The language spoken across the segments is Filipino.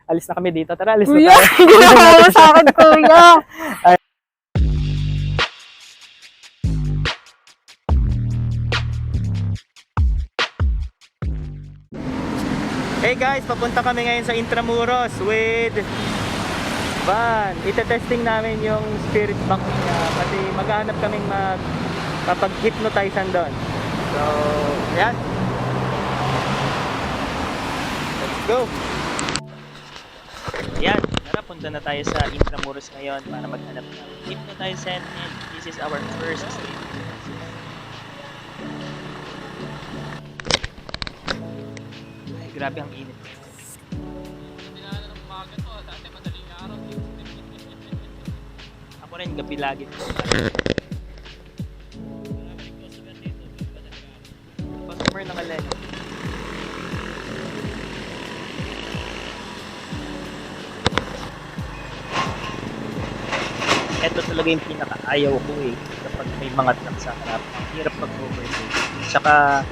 Alis na kami dito. Tara, alis Kuya, na tayo. hindi na ako sa akin, kuya. Hey guys, papunta kami ngayon sa Intramuros with Van. Ite-testing namin yung spirit box niya. Pati maghanap kaming kapag-hypnotizean doon. So, ayan. Let's go! Ayan, tara, punta na tayo sa Intramuros ngayon para maghanap ng hypnotizean, and this is our first stay. Ay, grabe ang init. Ako rin, gabi lagi. Customer ng alin. Ito talaga yung pinaka-ayaw ko eh. Kapag may mga truck sa harap, ang hirap mag-overtake. Tsaka,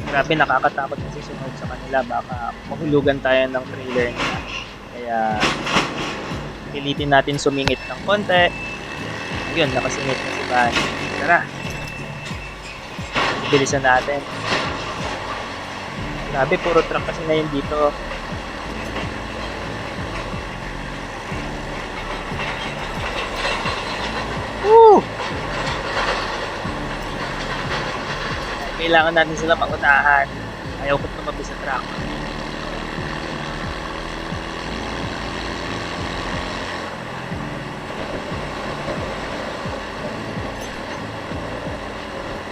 grabe, nakakatakot kasi sunod sa kanila. Baka mahulugan tayo ng trailer nila. Kaya, pilitin natin sumingit ng konti. Yun, nakasingit na si Van. Tara! Bilisan natin. Grabe, puro truck kasi na yun dito. Woo! Kailangan natin sila pangunahan. Ayaw ko tumabi sa truck.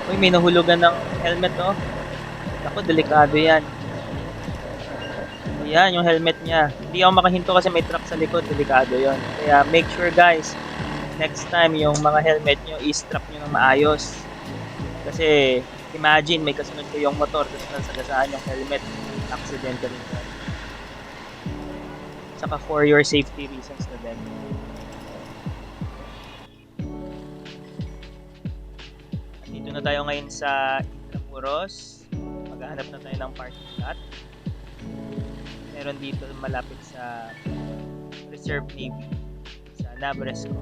Uy, may nahulugan ng helmet, oh. Ako, delikado yan. Ayan, yung helmet niya. Hindi ako makahinto kasi may truck sa likod. Delikado yon. Kaya make sure guys, next time yung mga helmet nyo, i-strap nyo ng maayos. Kasi, imagine, may kasunod ko yung motor, tapos nasagasaan yung helmet. Aksidente rin yun. Saka for your safety reasons na din. Dito na tayo ngayon sa Intramuros. Maghahanap na tayo ng parking lot. Meron dito malapit sa Reserve Navy, sa Nabresco.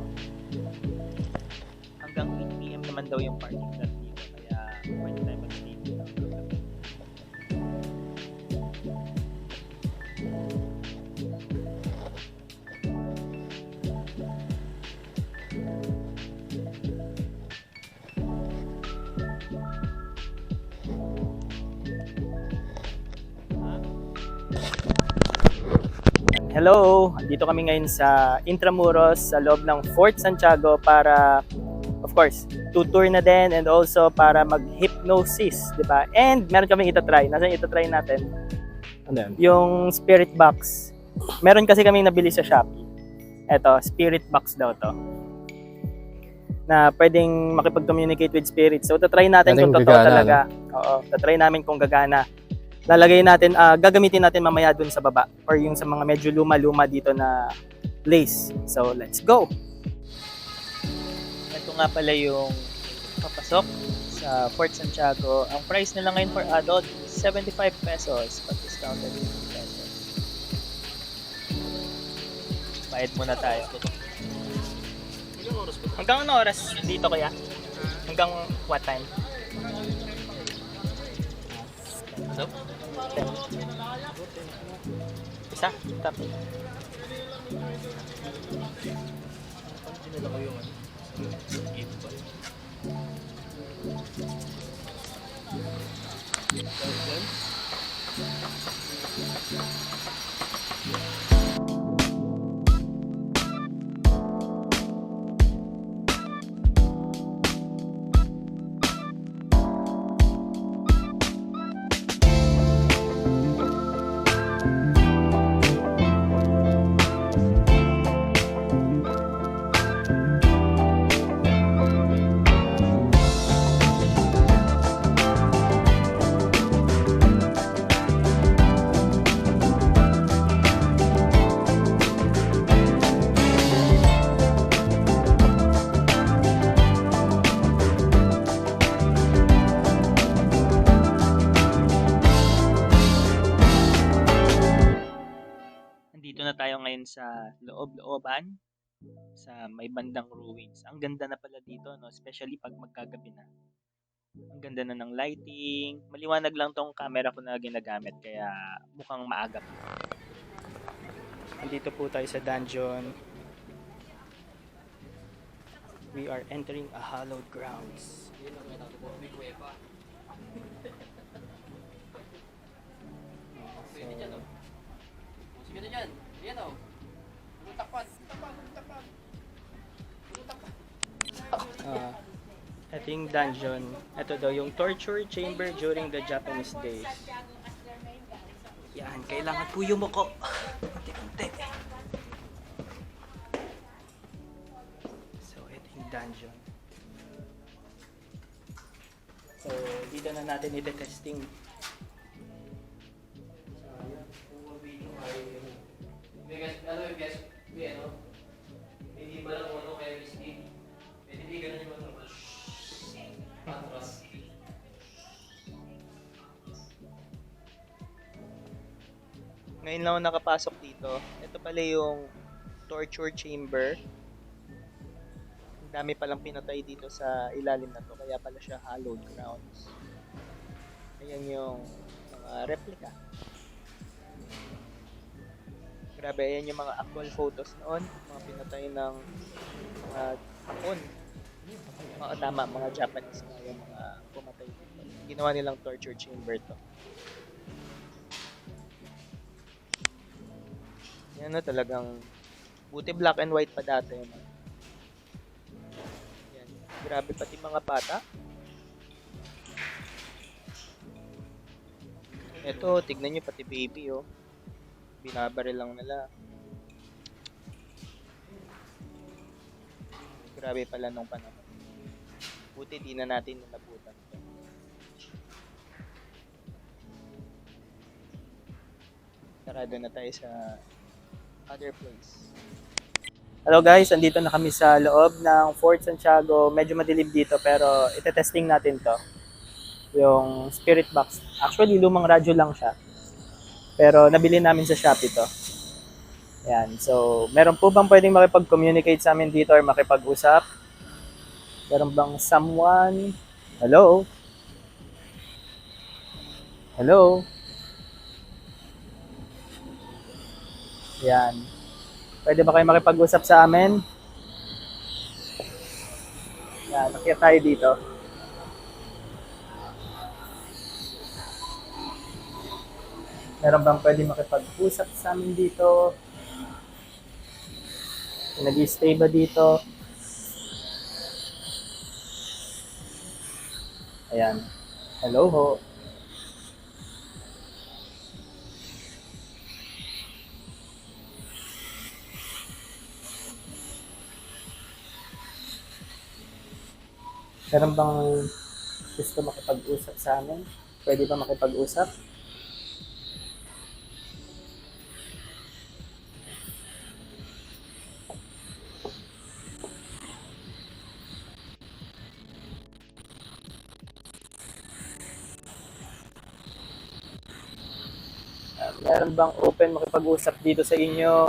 Hanggang 8 PM naman daw yung parking lot dito, kaya pwede tayo mag-stay dito. Hello! Dito kami ngayon sa Intramuros sa loob ng Fort Santiago para, of course, tutour na din and also para mag-hypnosis, di ba? And meron kaming itatry. Nasaan itatry natin? Ano yan? Yung spirit box. Meron kasi kaming nabili sa Shopee. Eto, spirit box daw to. Na pwedeng makipag-communicate with spirits. So, tatry natin kung totoo gagana, talaga. Oo, tatry namin kung gagana. Lalagay natin, gagamitin natin mamaya dun sa baba or yung sa mga medyo luma-luma dito na place. So, let's go! Ito nga pala yung papasok sa Fort Santiago. Ang price nila ngayon for adult is 75 pesos pag discounted 50 pesos. Bayad muna tayo. Hanggang ano oras dito kaya? Hanggang what time? So, isa? Tap. Andito na tayo ngayon sa loob-looban, sa may bandang ruins. Ang ganda na pala dito, no? Especially pag magkagabi na. Ang ganda na ng lighting. Maliwanag lang tong camera ko na ginagamit, kaya mukhang maaga pa. Andito po tayo sa dungeon. We are entering a hallowed grounds. Sige na dyan. Ayan o. Takpan. Takpan. Ito yung dungeon. Ito daw yung torture chamber during the Japanese days. Yan, kailangan po yumuko. Unti-unti. So, ito yung dungeon. So, dito na natin ite-testing. Alam mo guys, hindi ba lang ano kaya Misty? Hindi ganun yung mga patras. Ngayon lang ako nakapasok dito. Ito pala yung torture chamber. Ang dami palang pinatay dito sa ilalim na to, kaya pala siya hallowed grounds. Ayan yung mga replica. Grabe, ayan yung mga actual photos noon, mga pinatay ng mga Hapon. Mga tama, mga Japanese nga yung mga pumatay dito. Ginawa nilang torture chamber to. Yan na talagang buti black and white pa dati yun. Yan. Grabe pati mga bata. Ito, tignan nyo pati baby oh. Binabaril lang nila. Grabe pala nung panahon. Buti di na natin nalabutan ito. Sarado na tayo sa other place. Hello guys, andito na kami sa loob ng Fort Santiago. Medyo madilim dito pero ite-testing natin to. Yung spirit box. Actually, lumang radyo lang siya. Pero nabili namin sa Shopee to. Yan. So, meron po bang pwedeng makipag-communicate sa amin dito or makipag-usap? Meron bang someone? Hello? Hello? Yan. Pwede ba kayo makipag-usap sa amin? Yan. Nakita tayo dito. Meron bang pwede makipag-usap sa amin dito? Nag-i-stay ba dito? Ayan. Hello ho. Meron bang gusto makipag-usap sa amin? Pwede ba makipag-usap? Meron bang open makipag-usap dito sa inyo?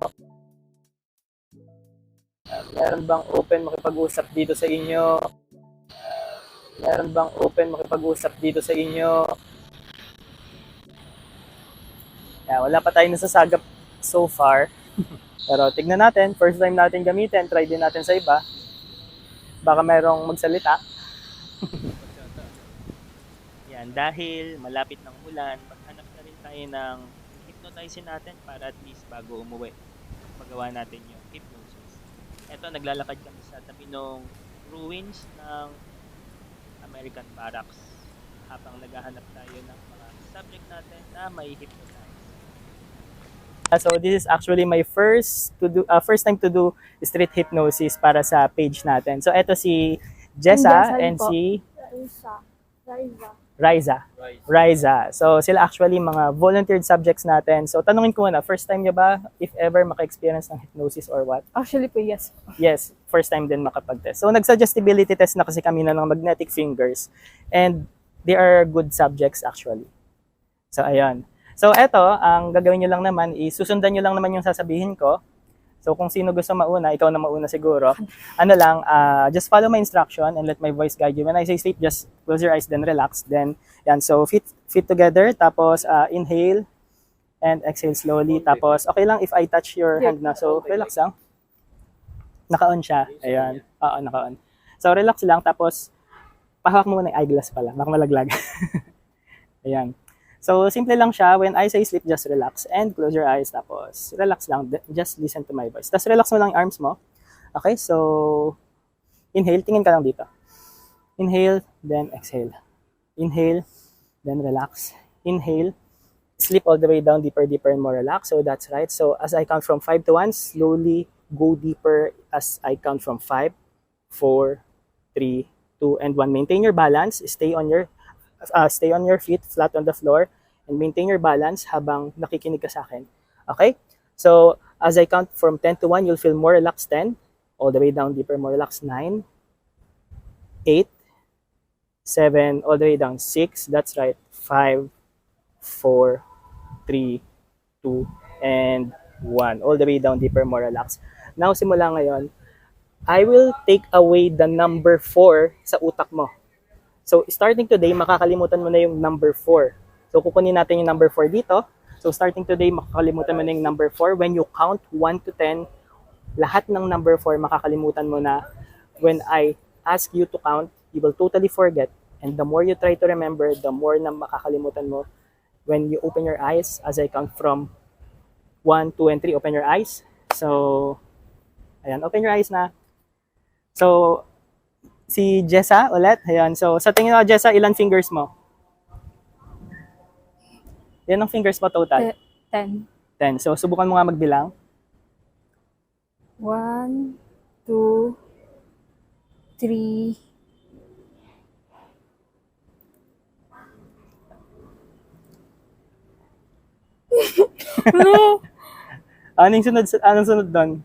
Meron bang open makipag-usap dito sa inyo? Meron bang open makipag-usap dito sa inyo? Wala pa tayong nasasagap so far. Pero tignan natin, first time natin gamitin, try din natin sa iba. Baka merong magsalita. Yan, dahil malapit ng ulan, maghanap na rin tayo ng hypnotizing natin para at least bago umuwi, magawa natin yung hypnosis. Eto, naglalakad kami sa tabi ng ruins ng American Barracks habang naghahanap tayo ng mga subject natin na may hypnotize. So this is actually my first time to do street hypnosis para sa page natin. So eto si Jessa and si Riza. So sila actually mga volunteered subjects natin. So tanungin ko na, first time niya ba if ever maka-experience ng hypnosis or what? Actually po, yes. Yes, first time din makapag-test. So nag-suggestibility test na kasi kami na ng magnetic fingers and they are good subjects actually. So ayun. So, eto, ang gagawin nyo lang naman is susundan nyo lang naman yung sasabihin ko. So, kung sino gusto mauna, ikaw na mauna siguro. Ano lang, just follow my instruction and let my voice guide you. When I say sleep, just close your eyes, then relax. Then, yan. So, feet together. Tapos, inhale and exhale slowly. Tapos, okay lang if I touch your hand na. So, relax lang. Naka-on siya. Ayan. Oo, naka-on. So, relax lang. Tapos, pahawak mo muna yung eyeglass pala. Baka malaglag. Ayan. So, simple lang siya. When I say sleep, just relax and close your eyes. Tapos, relax lang. Just listen to my voice. Tapos, relax mo lang yung arms mo. Okay? So, inhale. Tingin ka lang dito. Inhale, then exhale. Inhale, then relax. Inhale. Sleep all the way down, deeper, deeper, and more relaxed. So, that's right. So, as I count from 5 to 1, slowly go deeper as I count from 5, 4, 3, 2, and 1. Maintain your balance. Stay on your feet, flat on the floor, and maintain your balance habang nakikinig ka sa akin. Okay? So, as I count from 10 to 1, you'll feel more relaxed. 10, all the way down deeper, more relaxed. 9, 8, 7, all the way down. 6, that's right. 5, 4, 3, 2, and 1. All the way down deeper, more relaxed. Now, simula ngayon, I will take away the number 4 sa utak mo. So, starting today, makakalimutan mo na yung number 4. So, kukunin natin yung number 4 dito. So, starting today, makakalimutan mo na yung number 4. When you count 1 to 10, lahat ng number 4, makakalimutan mo na. When I ask you to count, you will totally forget. And the more you try to remember, the more na makakalimutan mo. When you open your eyes, as I count from 1, 2, and 3, open your eyes. So, ayan, open your eyes na. So, si Jessa ulit. Ayan. So, sa tingin mo, Jessa, ilan fingers mo? Yan ang fingers mo total? 10. 10. So, subukan mo nga magbilang. 1, 2, 3. No! Anong sunod doon?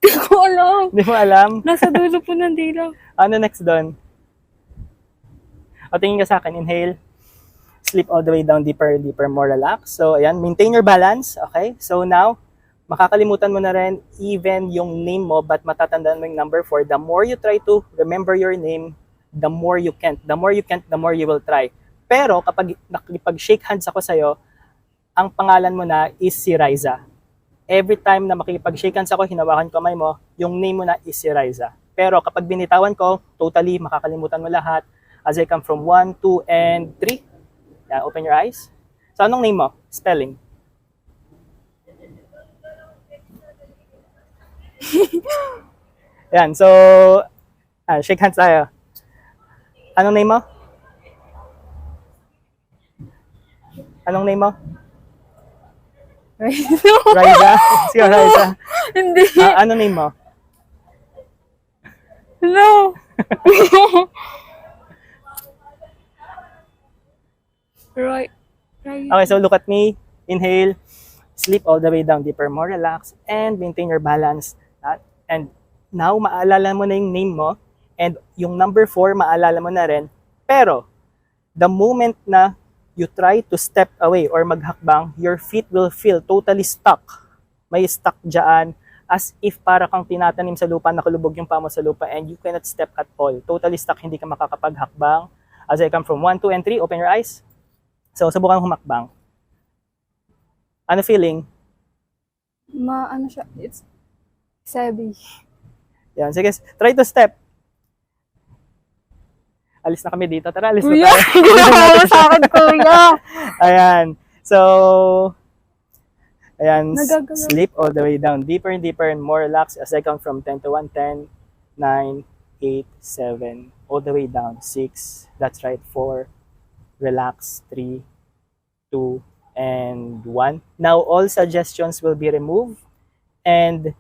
Hindi ko alam. Hindi mo alam? Nasa dulo po ng dila. Ano next doon? O, tingin ka sa akin. Inhale. Sleep all the way down, deeper, deeper, more relaxed. So, ayan. Maintain your balance. Okay? So, now, makakalimutan mo na rin even yung name mo, but matatandaan mo yung number 4. The more you try to remember your name, the more you can't. The more you can't, the more you will try. Pero, kapag nakipag-shake hands ako sa'yo, ang pangalan mo na is si Riza. Every time na makikipag-shake hands ako, hinawakan ko kamay mo, yung name mo na is si Riza. Pero kapag binitawan ko, totally makakalimutan mo lahat. As I come from 1, 2, and 3. Yeah, open your eyes. So, anong name mo? Spelling. Yan, so, shake hands tayo. Anong name mo? Anong name mo? Riza? Sige, Riza. Hindi. Anong name mo? No. Right. Okay, so look at me. Inhale. Sleep all the way down deeper, more relaxed, and maintain your balance. And now, maalala mo na yung name mo, and yung number 4, maalala mo na rin. Pero, the moment na you try to step away or maghakbang, your feet will feel totally stuck. May stuck dyan, as if para kang tinatanim sa lupa, nakalubog yung paa mo sa lupa, and you cannot step at all. Totally stuck, hindi ka makakapaghakbang. As I come from 1, 2, and 3, open your eyes. So, subukan humakbang. Ano feeling? Ano siya? It's heavy. Yan, sige, try to step. Alis na kami dito. Tara, alis na Kuya, tayo. ginawa mo sa akin, kuya. Ayan. So, ayan, Nagagalaw. sleep all the way down. Deeper and deeper and more relaxed as I count from 10 to 1. 10, 9, 8, 7, all the way down. 6, that's right, 4, relax, 3, 2, and 1. Now, all suggestions will be removed and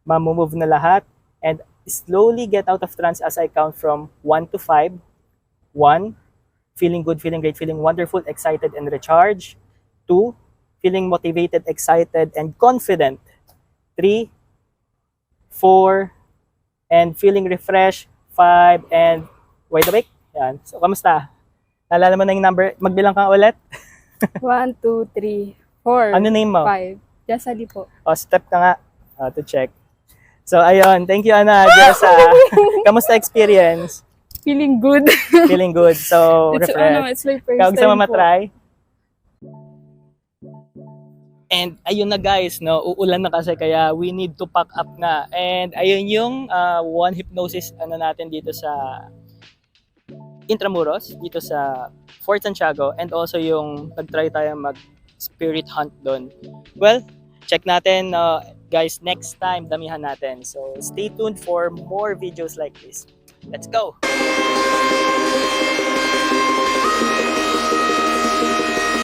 mamumove na lahat. And slowly get out of trance as I count from 1 to 5. 1, feeling good, feeling great, feeling wonderful, excited, and recharged. 2, feeling motivated, excited, and confident. 3, 4, and feeling refreshed. 5, and wide awake. Yan. So, kamusta? Naalala mo na yung number? Magbilang ka ulit? 1, 2, 3, 4, Ano name mo? 5. Jasali po. O, step ka nga to check. So, ayun. Thank you, Ana. Jessa. Kamusta experience? Feeling good. Feeling good. So, it's, refresh. it's my first Ikaw gusto mo time po. matry? And ayun na guys, no, uulan na kasi kaya we need to pack up na. And ayun yung one hypnosis natin dito sa Intramuros, dito sa Fort Santiago, and also yung nag-try tayo mag spirit hunt doon. Well, check natin guys next time, damihan natin. So stay tuned for more videos like this. Let's go!